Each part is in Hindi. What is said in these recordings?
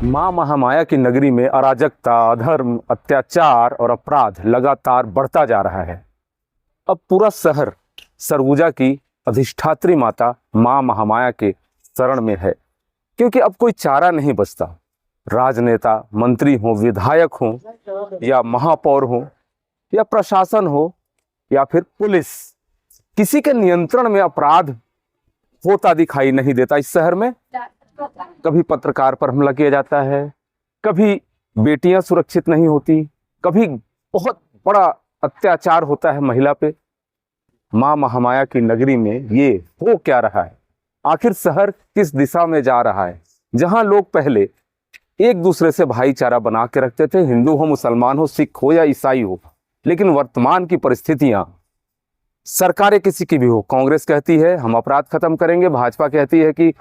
मां महामाया की नगरी में अराजकता, अधर्म, अत्याचार और अपराध लगातार बढ़ता जा रहा है। अब पूरा शहर सरगुजा की अधिष्ठात्री माता मां महामाया के शरण में है, क्योंकि अब कोई चारा नहीं बचता। राजनेता, मंत्री हो, विधायक हो या महापौर हो या प्रशासन हो या फिर पुलिस, किसी के नियंत्रण में अपराध होता दिखाई नहीं देता इस शहर में। कभी पत्रकार पर हमला किया जाता है, कभी बेटियां सुरक्षित नहीं होती, कभी बहुत बड़ा अत्याचार होता है महिला पे। मां महामाया की नगरी में ये हो क्या रहा है? आखिर शहर किस दिशा में जा रहा है? जहां लोग पहले एक दूसरे से भाईचारा बना के रखते थे, हिंदू हो, मुसलमान हो, सिख हो या ईसाई हो, लेकिन वर्तमान की परिस्थितियां, सरकारें किसी की भी हो, कांग्रेस कहती है हम अपराध खत्म करेंगे, भाजपा कहती है कि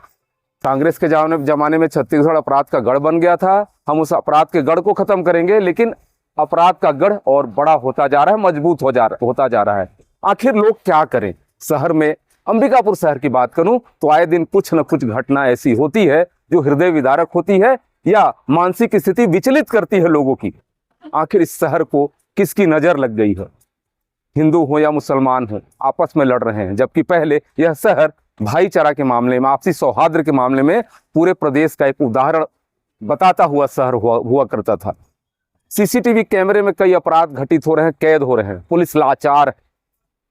कांग्रेस के जमाने में छत्तीसगढ़ अपराध का गढ़ बन गया था, हम उस अपराध के गढ़ को खत्म करेंगे, लेकिन अपराध का गढ़ और बड़ा होता जा रहा है, मजबूत होता जा रहा है। आखिर लोग क्या करें? शहर में अंबिकापुर शहर की बात करूं तो आए दिन कुछ न कुछ घटना ऐसी होती है जो हृदय विदारक होती है या मानसिक स्थिति विचलित करती है लोगों की। आखिर इस शहर को किसकी नजर लग गई है? हिंदू हो या मुसलमान हो आपस में लड़ रहे हैं, जबकि पहले यह शहर भाईचारा के मामले में, आपसी सौहार्द के मामले में पूरे प्रदेश का एक उदाहरण बताता हुआ शहर हुआ करता था। सीसीटीवी कैमरे में कई अपराध घटित हो रहे हैं, कैद हो रहे हैं। पुलिस लाचार है।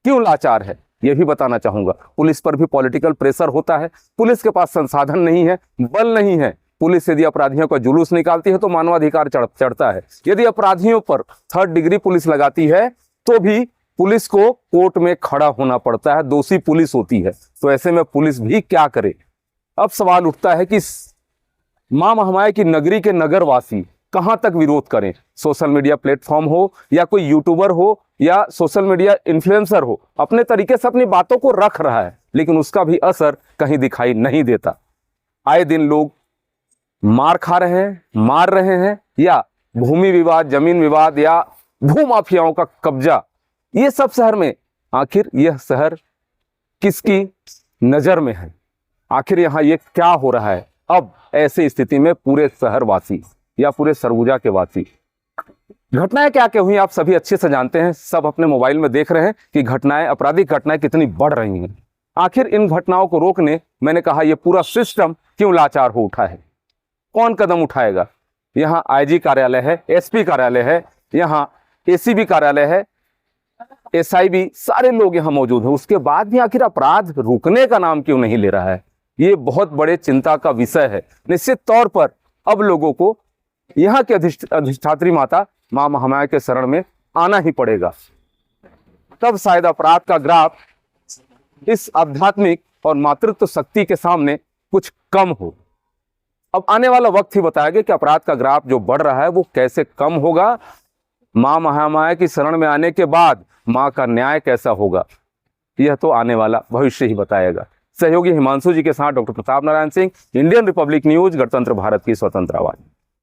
क्यों लाचार है यह भी बताना चाहूंगा। पुलिस पर भी पॉलिटिकल प्रेशर होता है। पुलिस के पास संसाधन नहीं है, बल नहीं है। पुलिस यदि अपराधियों का जुलूस निकालती है तो मानवाधिकार चढ़ता है। यदि अपराधियों पर 3rd डिग्री पुलिस लगाती है तो भी पुलिस को कोर्ट में खड़ा होना पड़ता है, दोषी पुलिस होती है। तो ऐसे में पुलिस भी क्या करे? अब सवाल उठता है कि मां महामाया की नगरी के नगरवासी कहां तक विरोध करें? सोशल मीडिया प्लेटफॉर्म हो या कोई यूट्यूबर हो या सोशल मीडिया इन्फ्लुएंसर हो, अपने तरीके से अपनी बातों को रख रहा है, लेकिन उसका भी असर कहीं दिखाई नहीं देता। आए दिन लोग मार खा रहे हैं, मार रहे हैं, या भूमि विवाद, जमीन विवाद या भूमाफियाओं का कब्जा, ये सब शहर में। आखिर यह शहर किसकी नजर में है? आखिर यहां ये क्या हो रहा है? अब ऐसी स्थिति में पूरे शहरवासी या पूरे सरगुजा के वासी, घटनाएं क्या क्या हुई आप सभी अच्छे से जानते हैं। सब अपने मोबाइल में देख रहे हैं कि घटनाएं, आपराधिक घटनाएं कितनी बढ़ रही हैं। आखिर इन घटनाओं को रोकने, मैंने कहा, यह पूरा सिस्टम क्यों लाचार हो उठा है? कौन कदम उठाएगा? यहाँ आईजी कार्यालय है, एसपी कार्यालय है, यहाँ एसीबी कार्यालय है, एसआईबी, सारे लोग यहाँ मौजूद हैं। उसके बाद भी आखिर अपराध रुकने का नाम क्यों नहीं ले रहा है? ये बहुत बड़े चिंता का विषय है। निश्चित तौर पर अब लोगों को यहाँ के अधिष्ठात्री माता मां महामाया के शरण में आना ही पड़ेगा, तब शायद अपराध का ग्राफ इस आध्यात्मिक और मातृत्व शक्ति के सामने कुछ कम हो। अब आने वाला वक्त ही बताएगा कि अपराध का ग्राफ जो बढ़ रहा है वो कैसे कम होगा। मां महामाया की शरण में आने के बाद मां का न्याय कैसा होगा, यह तो आने वाला भविष्य ही बताएगा। सहयोगी हिमांशु जी के साथ doctor Pratap Narayan Singh, Indian Republic news, गणतंत्र भारत की स्वतंत्र आवाज।